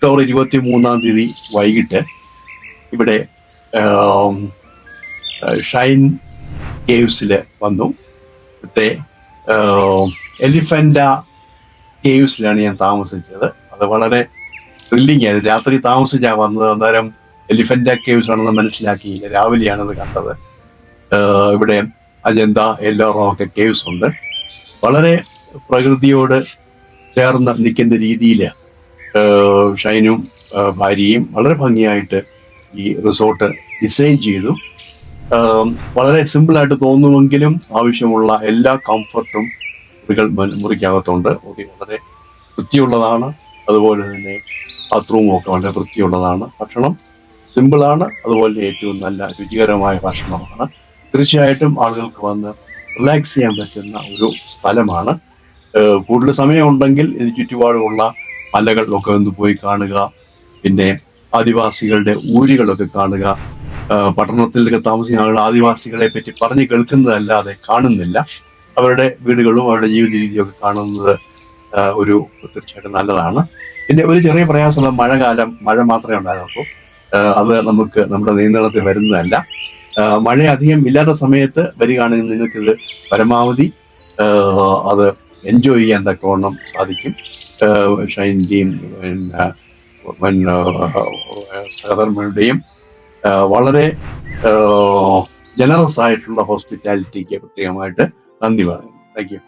October 23 വൈകിട്ട് ഇവിടെ ഷൈൻ കേവ്സിൽ വന്നു. ഇവിടുത്തെ എലിഫന്റ കേവ്സിലാണ് ഞാൻ താമസിച്ചത്. അത് വളരെ ത്രില്ലിംഗ് ആയിരുന്നു. രാത്രി താമസിച്ചാണ് വന്നത്. അന്നേരം എലിഫന്റ കേവ്സ് ആണെന്ന് മനസ്സിലാക്കിയില്ല. രാവിലെയാണത് കണ്ടത്. ഇവിടെ അജന്ത, എല്ലോറോ ഒക്കെ കേവ്സ് ഉണ്ട്. വളരെ പ്രകൃതിയോട് ചേർന്ന് നിൽക്കുന്ന രീതിയിൽ ഷൈനും ഭാര്യയും വളരെ ഭംഗിയായിട്ട് ഈ റിസോർട്ട് ഡിസൈൻ ചെയ്തു. വളരെ സിമ്പിളായിട്ട് തോന്നുമെങ്കിലും ആവശ്യമുള്ള എല്ലാ കംഫർട്ടും മുറിക്കകത്തുണ്ട്. മുറി വളരെ വൃത്തിയുള്ളതാണ്. അതുപോലെ തന്നെ ബാത്റൂമും ഒക്കെ വളരെ വൃത്തിയുള്ളതാണ്. ഭക്ഷണം സിമ്പിളാണ്. അതുപോലെ ഏറ്റവും നല്ല രുചികരമായ ഭക്ഷണമാണ്. തീർച്ചയായിട്ടും ആളുകൾക്ക് വന്ന് റിലാക്സ് ചെയ്യാൻ പറ്റുന്ന ഒരു സ്ഥലമാണ്. കൂടുതൽ സമയമുണ്ടെങ്കിൽ ഇത് ചുറ്റുപാടുമുള്ള മലകളിലൊക്കെ ഒന്ന് പോയി കാണുക. പിന്നെ ആദിവാസികളുടെ ഊരുകളൊക്കെ കാണുക. പട്ടണത്തിലൊക്കെ താമസിക്കുന്ന ആളുകൾ ആദിവാസികളെ പറ്റി പറഞ്ഞു കേൾക്കുന്നതല്ലാതെ കാണുന്നില്ല. അവരുടെ വീടുകളും അവരുടെ ജീവിത രീതിയൊക്കെ കാണുന്നത് ഒരു തീർച്ചയായിട്ടും നല്ലതാണ്. പിന്നെ ഒരു ചെറിയ പ്രയാസമുള്ള മഴ മാത്രമേ ഉണ്ടാകുള്ളൂ. അത് നമുക്ക് നമ്മുടെ നിയന്ത്രണത്തിൽ വരുന്നതല്ല. മഴ അധികം ഇല്ലാത്ത സമയത്ത് വരികയാണെങ്കിൽ നിങ്ങൾക്കിത് പരമാവധി അത് എൻജോയ് ചെയ്യാൻ തക്കവണ്ണം സാധിക്കും. ഷൈൻ്റെയും പിന്നെ സഹധർമ്മിണിയുടെയും വളരെ ജനറസ് ആയിട്ടുള്ള ഹോസ്പിറ്റാലിറ്റിക്ക് പ്രത്യേകമായിട്ട് നന്ദി പറയുന്നു. Thank you.